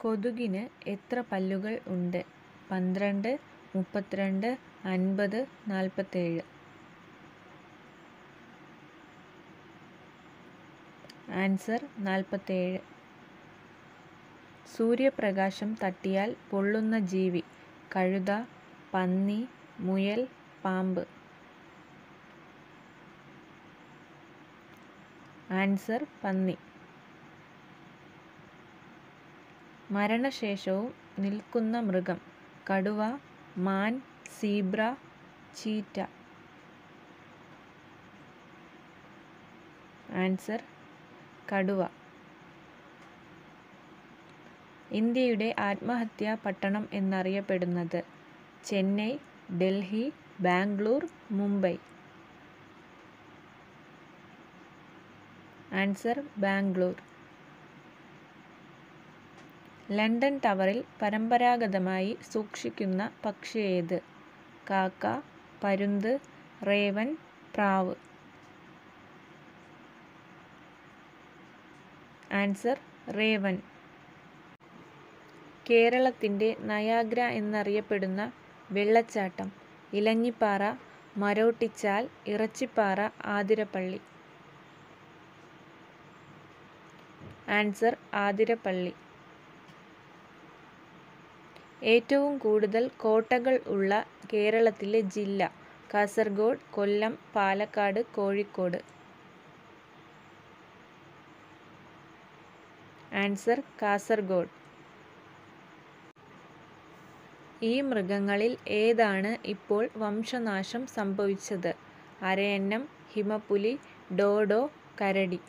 കൊതുകിന് എത്ര പല്ലുകൾ ഉണ്ട്? 12, 32, 50, 47. ആൻസർ 47. സൂര്യപ്രകാശം തട്ടിയാൽ പൊള്ളുന്ന ജീവി: കഴുത, പന്നി, മുയൽ, പാമ്പ്. ആൻസർ പന്നി. മരണശേഷവും നിൽക്കുന്ന മൃഗം: കടുവ, മാൻ, സീബ്ര, ചീറ്റ. ആൻസർ കടുവ. ഇന്ത്യയുടെ ആത്മഹത്യാ പട്ടണം എന്നറിയപ്പെടുന്നത്: ചെന്നൈ, ഡൽഹി, ബാംഗ്ലൂർ, മുംബൈ. ആൻസർ ബാംഗ്ലൂർ. ലണ്ടൻ ടവറിൽ പരമ്പരാഗതമായി സൂക്ഷിക്കുന്ന പക്ഷി ഏത്? കാക്ക, പരുന്ത്, റേവൻ, പ്രാവ്. Answer raven. കേരളത്തിൻ്റെ നയാഗ്ര എന്നറിയപ്പെടുന്ന വെള്ളച്ചാട്ടം: ഇലഞ്ഞിപ്പാറ, മരോട്ടിച്ചാൽ, ഇറച്ചിപ്പാറ, ആതിരപ്പള്ളി. ആൻസർ ആതിരപ്പള്ളി. ഏറ്റവും കൂടുതൽ കോട്ടകൾ ഉള്ള കേരളത്തിലെ ജില്ല: കാസർഗോഡ്, കൊല്ലം, പാലക്കാട്, കോഴിക്കോട്. ആൻസർ കാസർഗോഡ്. ഈ മൃഗങ്ങളിൽ ഏതാണ് ഇപ്പോൾ വംശനാശം സംഭവിച്ചത്? അരയന്നം, ഹിമപ്പുലി, ഡോഡോ, കരടി.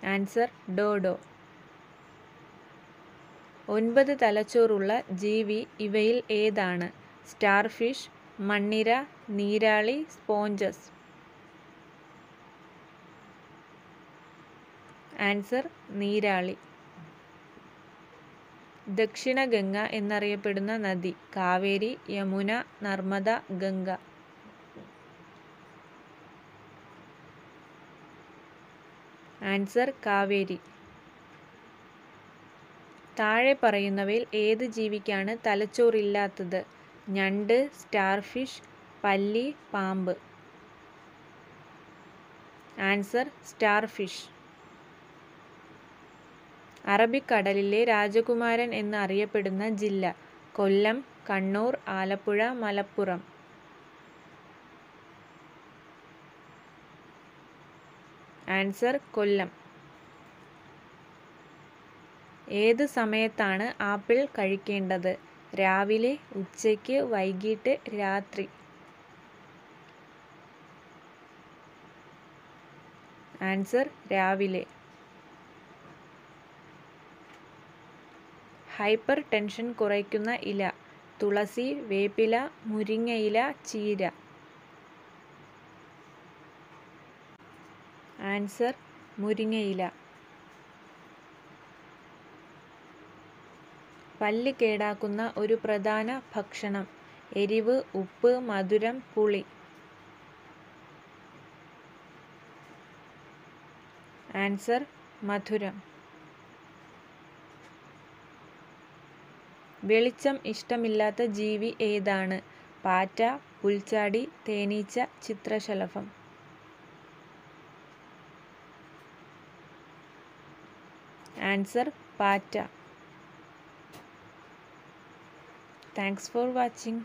Answer dodo. 9 തലച്ചോറുള്ള ജീവി ഇവയിൽ ഏതാണ്? സ്റ്റാർഫിഷ്, മണ്ണിര, നീരാളി, സ്പോഞ്ചസ്. ആൻസർ നീരാളി. ദക്ഷിണ ഗംഗ എന്നറിയപ്പെടുന്ന നദി: കാവേരി, യമുന, നർമ്മദ, ഗംഗ. ആൻസർ കാവേരി. താഴെ പറയുന്നവയിൽ ഏത് ജീവിക്കാണ് തലച്ചോറില്ലാത്തത്? ഞണ്ട്, സ്റ്റാർഫിഷ്, പല്ലി, പാമ്പ്. Answer starfish. അറബിക്കടലിലെ രാജകുമാരൻ എന്ന് അറിയപ്പെടുന്ന ജില്ല: കൊല്ലം, കണ്ണൂർ, ആലപ്പുഴ, മലപ്പുറം. ആൻസർ കൊല്ലം. ഏത് സമയത്താണ് ആപ്പിൾ കഴിക്കേണ്ടത്? രാവിലെ, ഉച്ചയ്ക്ക്, വൈകിട്ട്, രാത്രി. ആൻസർ രാവിലെ. ഹൈപ്പർ ടെൻഷൻ കുറയ്ക്കുന്ന ഇല: തുളസി, വേപ്പില, മുരിങ്ങയില, ചീര. ആൻസർ മുരിങ്ങയില. പല്ല് കേടാക്കുന്ന ഒരു പ്രധാന ഭക്ഷണം: എരിവ്, ഉപ്പ്, മധുരം, പുളി. ആൻസർ മധുരം. വെളിച്ചം ഇഷ്ടമില്ലാത്ത ജീവി ഏതാണ്? പാറ്റ, പുൽച്ചാടി, തേനീച്ച, ചിത്രശലഭം. ആൻസർ പാറ്റ. Thanks for watching.